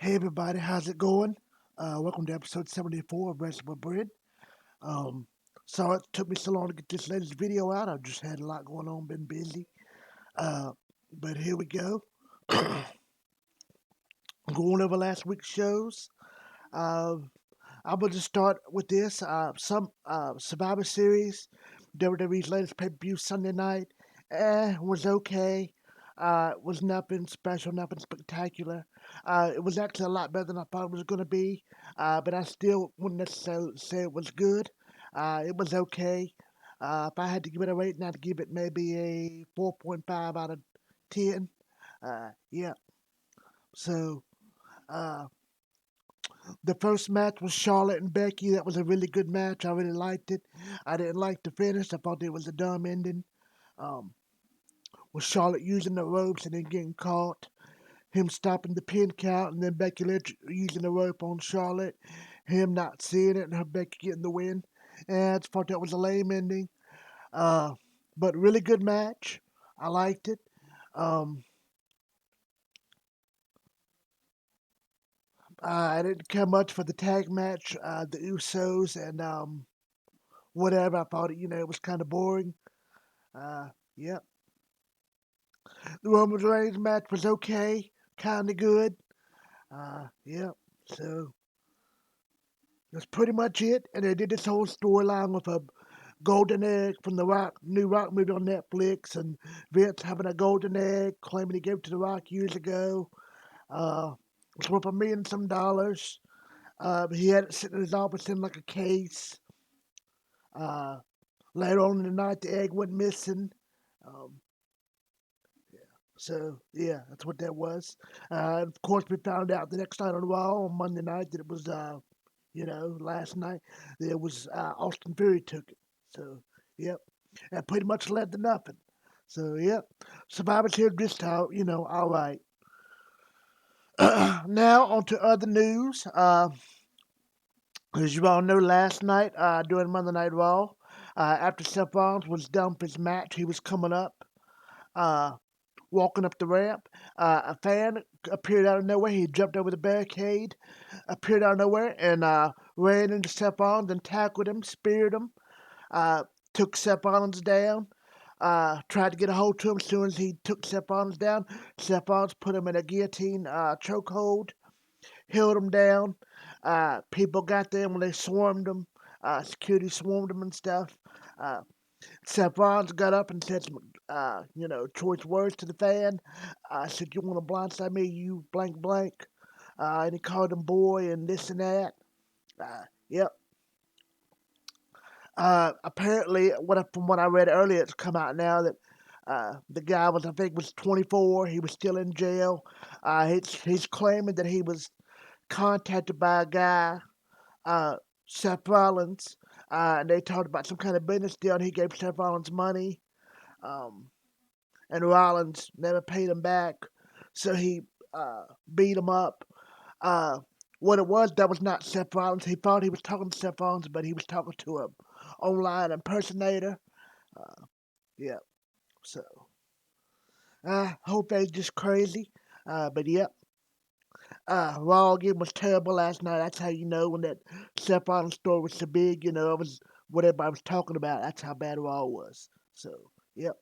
Hey everybody, how's it going? Welcome to episode 74 of Wrestling with Brent. Um, Sorry it took me so long to get this latest video out. I've just had a lot going on, been busy. Uh, but here we go. Going over last week's shows. Uh, I'm going to start with this. Some Survivor Series, WWE's latest pay-per-view Sunday night, was okay. Was nothing special, nothing spectacular. It was actually a lot better than I thought it was going to be, but I still wouldn't necessarily say it was good. It was okay. If I had to give it a rating, I'd give it maybe a 4.5 out of 10. Yeah, so uh, the first match was Charlotte and Becky. That was a really good match. I really liked it. I didn't like the finish. I thought it was a dumb ending. Um, with Charlotte using the ropes and then getting caught. Him stopping the pin count and then Becky Lynch using the rope on Charlotte. Him not seeing it and her Becky getting the win. And I just thought that was a lame ending. Uh, but really good match. I liked it. Um, I didn't care much for the tag match. The Usos and whatever. I thought it was kind of boring. Yep. The Roman Reigns match was okay, kind of good. Yep. So that's pretty much it. And they did this whole storyline with a golden egg from the new Rock movie on Netflix, and Vince having a golden egg, claiming he gave it to the Rock years ago. It's worth $1 million some. He had it sitting in his office in like a case. Uh, Later on in the night, the egg went missing. Um, So yeah, that's what that was. Of course, we found out the next night on Raw on Monday night that it was, last night that it was Austin Theory took it. So yep, that pretty much led to nothing. So yep, Survivor's here this time. All right. Now on to other news. As you all know, last night during Monday Night Raw, after Seth Rollins was done for his match, he was coming up. Uh, Walking up the ramp. A fan appeared out of nowhere. He jumped over the barricade, appeared out of nowhere, and ran into Seth Rollins and tackled him, speared him, uh, took Seth Rollins down. Tried to get a hold to him as soon as he took Seth Rollins down. Seth Rollins put him in a guillotine chokehold, held him down. People got there when they swarmed him. Security swarmed him and stuff. Uh, Seth Rollins got up and said some, choice words to the fan. Said, "You want to blindside me, you blank blank." And he called him boy and this and that. Yep. Apparently, from what I read earlier, it's come out now that the guy I think, was 24. He was still in jail. He's claiming that he was contacted by a guy, uh, Seth Rollins, and they talked about some kind of business deal. And he gave Seth Rollins money. Um, and Rollins never paid him back, so he beat him up. Uh, what it was, that was not Seth Rollins. He thought he was talking to Seth Rollins, but he was talking to a online impersonator. Yeah, so I hope they just crazy. But yep, Raw game was terrible last night. That's how you know when that Seth Rollins story was so big. It was what everybody was talking about. That's how bad Raw was. So yep.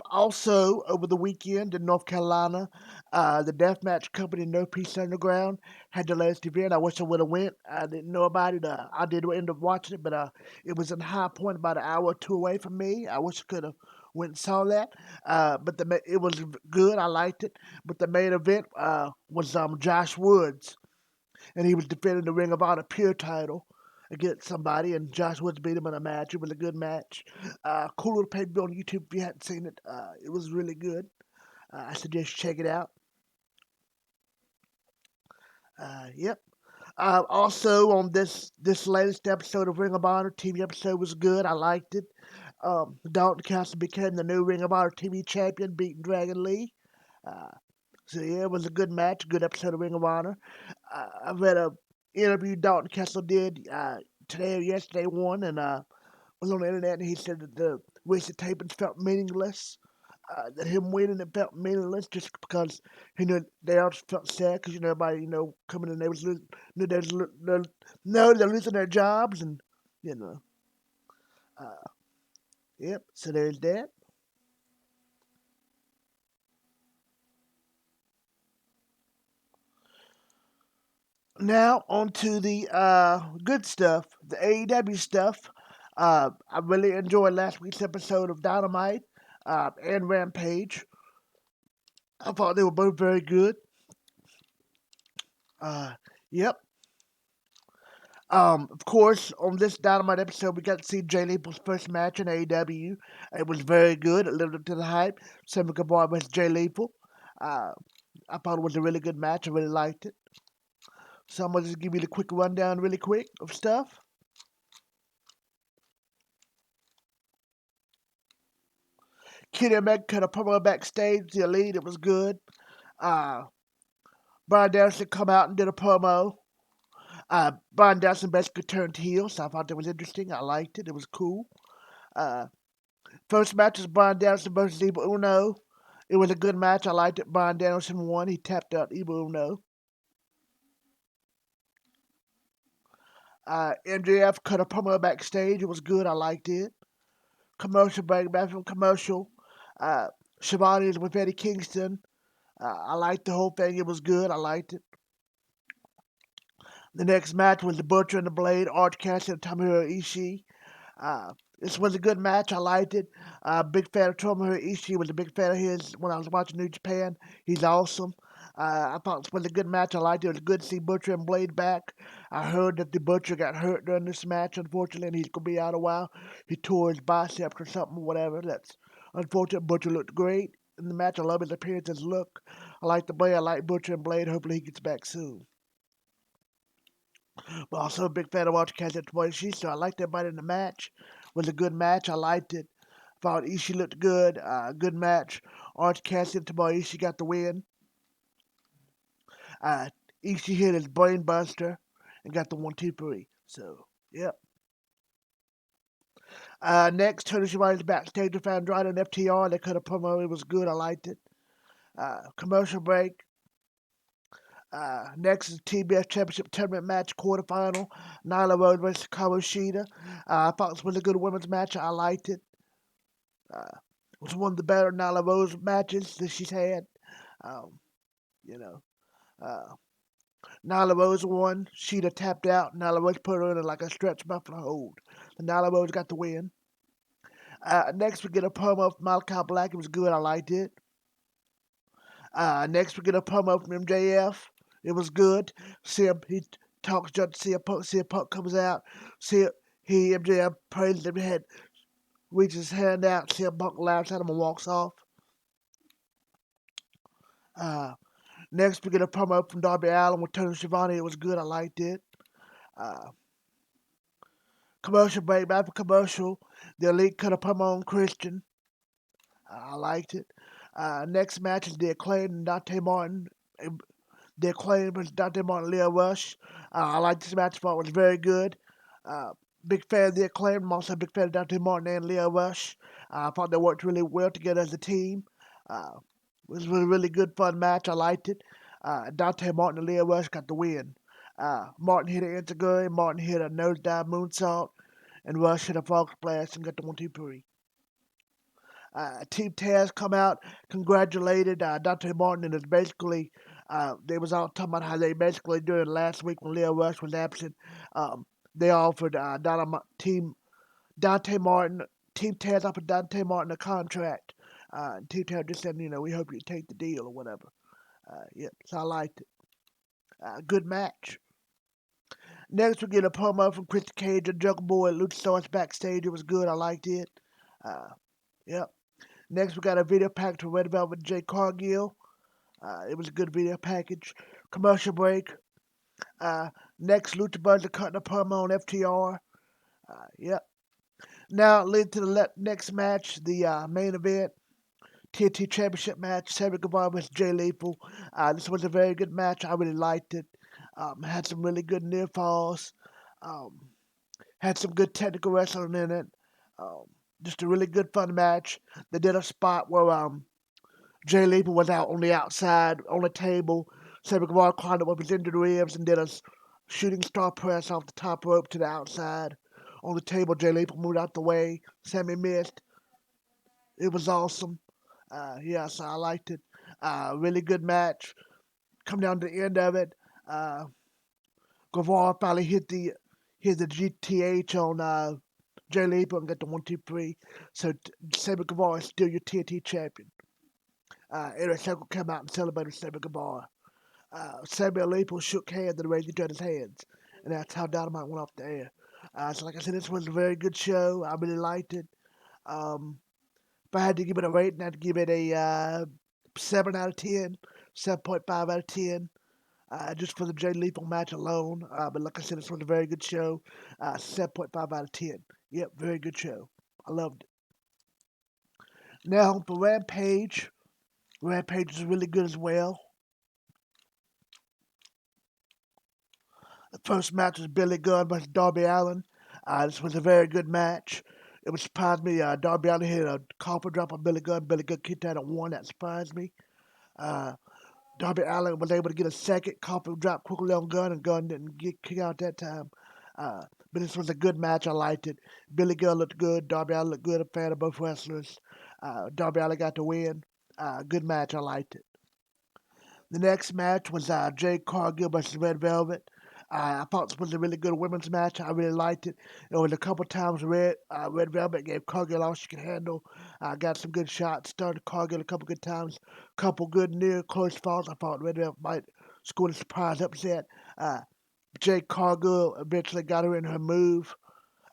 Also, over the weekend in North Carolina, the deathmatch company No Peace Underground had the latest event. I wish I would have went. I didn't know about it. I did end up watching it, but it was in High Point, about an hour or two away from me. I wish I could have went and saw that. But it was good. I liked it. But the main event was Josh Woods, and he was defending the Ring of Honor Pure title against somebody, and Josh Woods beat him in a match. It was a good match. Cool little pay per view on YouTube if you hadn't seen it. It was really good. I suggest you check it out. Yep. Also, on this latest episode of Ring of Honor, TV episode was good. I liked it. Dalton Castle became the new Ring of Honor TV champion, beating Dragon Lee. Uh, so yeah, it was a good match, good episode of Ring of Honor. I read a interview Dalton Kessler did today or yesterday one, and was on the internet, and he said that the recent tapings felt meaningless. that him winning it felt meaningless just because they all felt sad because everybody coming in they was losing, they was, no they're losing their jobs and you know uh, yep. So there's that. Now on to the good stuff, the AEW stuff. I really enjoyed last week's episode of Dynamite and Rampage. I thought they were both very good. Uh, yep. Of course, on this Dynamite episode, we got to see Jay Lethal's first match in AEW. It was very good. It lived up to the hype. Sammy Guevara versus Jay Lethal. Uh, I thought it was a really good match. I really liked it. So I'm gonna just give you the quick rundown, really quick, of stuff. Kenny Omega cut a promo backstage. The Elite. It was good. Uh, Brian Danielson come out and did a promo. Brian Danielson basically turned heel, so I thought that was interesting. I liked it. It was cool. Uh, First match was Brian Danielson versus Evil Uno. It was a good match. I liked it. Brian Danielson won. He tapped out Evil Uno. MJF cut a promo backstage. It was good. I liked it. Commercial break. Back from commercial. Uh, Shivani is with Eddie Kingston. I liked the whole thing. It was good. I liked it. The next match was the Butcher and the Blade, Arch Cassidy and Tomohiro Ishii. This was a good match. I liked it. Big fan of Tomohiro Ishii. Was a big fan of his when I was watching New Japan. He's awesome. I thought this was a good match. I liked it. It was good to see Butcher and Blade back. I heard that the Butcher got hurt during this match, unfortunately, and he's going to be out a while. He tore his biceps or something, whatever. That's unfortunate. Butcher looked great in the match. I love his appearance, his look. I like the Blade. I like Butcher and Blade. Hopefully he gets back soon. But also a big fan of Arch Cassidy and Tomohiro Ishii, so I liked everybody in the match. It was a good match. I liked it. Thought Ishii looked good. Good match. Orange Cassidy and Tomohiro Ishii got the win. Uh, Ishii hit his brain buster and got the 1-2-3. So, yep. Next, Tony Schiavone's backstage with Andrade and FTR. They cut a promo. It was good. I liked it. Commercial break. Next is TBS Championship Tournament match quarterfinal. Nyla Rose versus Hikaru Shida. I thought this was a good women's match. I liked it. It was one of the better Nyla Rose matches that she's had. Um, you know, uh, Nyla Rose won. She'd tapped out. Nyla Rose put her in like a stretch buffalo hold. And Nyla Rose got the win. Next, we get a promo from Malachi Black. It was good. I liked it. Next, we get a promo from MJF. It was good. He talks just to CM Punk comes out. MJF praises him, head, reaches his hand out. CM Punk laughs at him and walks off. Uh, Next, we get a promo from Darby Allin with Tony Schiavone. It was good. I liked it. Uh, Commercial break. Back for commercial. The Elite cut a promo on Christian. I liked it. Next match is the Acclaimed and Dante Martin. The Acclaimed versus Dante Martin and Leo Rush. I liked this match. I thought it was very good. Uh, Big fan of the Acclaimed. I'm also a big fan of Dante Martin and Leo Rush. I thought they worked really well together as a team. Uh, it was a really good, fun match. I liked it. Dante Martin and Leo Rush got the win. Martin hit an Enzuigiri, Martin hit a nosedive moonsault, and Rush hit a frog splash and got the 1-2-3. Team Taz come out, congratulated Dante Martin, and it's basically they was all talking about how they basically during last week when Leo Rush was absent, they offered Dante Martin, Team Taz offered Dante Martin a contract. Team Taz just said, we hope you take the deal or whatever. Yep, so I liked it. Good match. Next, we get a promo from Christian Cage and Jungle Boy Luchasaurus backstage. It was good. I liked it. Uh, yep. Next, we got a video package from Red Velvet Jay Cargill. It was a good video package. Commercial break. Next, Lucha Brothers are cutting a promo on FTR. Yep. Now, lead to the next match, the main event. TNT Championship match, Sammy Guevara versus Jay Lethal. This was a very good match. I really liked it. Had some really good near falls. Um, had some good technical wrestling in it. Um, Just a really good fun match. They did a spot where Jay Lethal was out on the outside on the table. Sammy Guevara climbed up with his injured ribs and did a shooting star press off the top rope to the outside. On the table, Jay Lethal moved out the way. Sammy missed. It was awesome. Yes, I liked it. Really good match. Come down to the end of it. Uh, Guevara finally hit the GTH on Jay Lethal and got the 1-2-3. So Sammy Guevara is still your TNT champion. Eric Circle came out and celebrated Sammy Guevara. Samuel Lethal shook hands and raised each other's hands, and that's how Dynamite went off the air. So, like I said, this was a very good show. I really liked it. Um, if I had to give it a rating, I'd give it a 7 out of 10, 7.5 out of 10, just for the Jay Lethal match alone. But like I said, this was a very good show. 7.5 out of 10. Yep, very good show. I loved it. Now, for Rampage. Rampage is really good as well. The first match was Billy Gunn versus Darby Allin. This was a very good match. It would surprise me. Darby Allin hit a coffin drop on Billy Gunn. Billy Gunn kicked out at 1. That surprised me. Uh, Darby Allin was able to get a second coffin drop quickly on Gunn, and Gunn didn't get kicked out that time. But this was a good match. I liked it. Billy Gunn looked good. Darby Allin looked good. I'm a fan of both wrestlers. Darby Allin got the win. Good match. I liked it. The next match was Jade Cargill versus Red Velvet. I thought this was a really good women's match. I really liked it. It was a couple times Red Velvet gave Cargill all she could handle. Got some good shots. Started Cargill a couple good times. Couple good near close falls. I thought Red Velvet might score a surprise upset. Jade Cargill eventually got her in her move.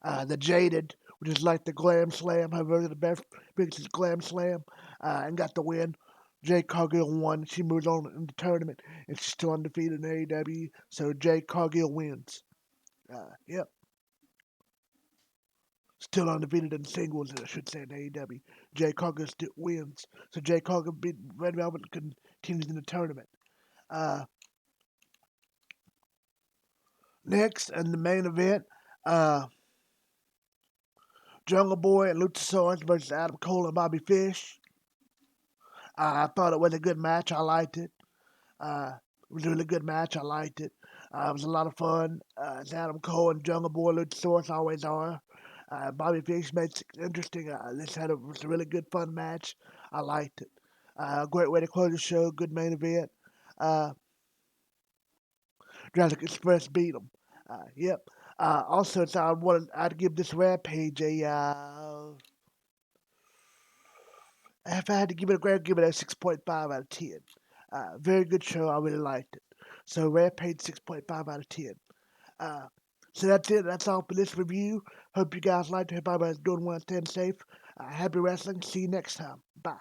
The Jaded, which is like the Glam Slam, her version of the biggest Glam Slam, and got the win. Jade Cargill won. She moves on in the tournament, and she's still undefeated in AEW. So Jade Cargill wins. Yep. Still undefeated in singles, I should say, in AEW. Jade Cargill still wins. So Jade Cargill beat Red Velvet and continues in the tournament. Next, in the main event, Jungle Boy and Luchasaurus versus Adam Cole and Bobby Fish. I thought it was a good match. I liked it. It was a really good match. I liked it. It was a lot of fun. It's Adam Cole and Jungle Boy, Luchasaurus always are. Bobby Fish made it interesting. Was a really good, fun match. I liked it. Great way to close the show. Good main event. Uh, Jurassic Express beat them. Yep. Also, so I'd give this Rampage a. If I had to give it a grade, I'd give it a 6.5 out of 10. Very good show. I really liked it. So Rampage 6.5 out of 10. Uh, so that's it. That's all for this review. Hope you guys liked it. Hope everybody's doing well and staying safe. Happy wrestling. See you next time. Bye.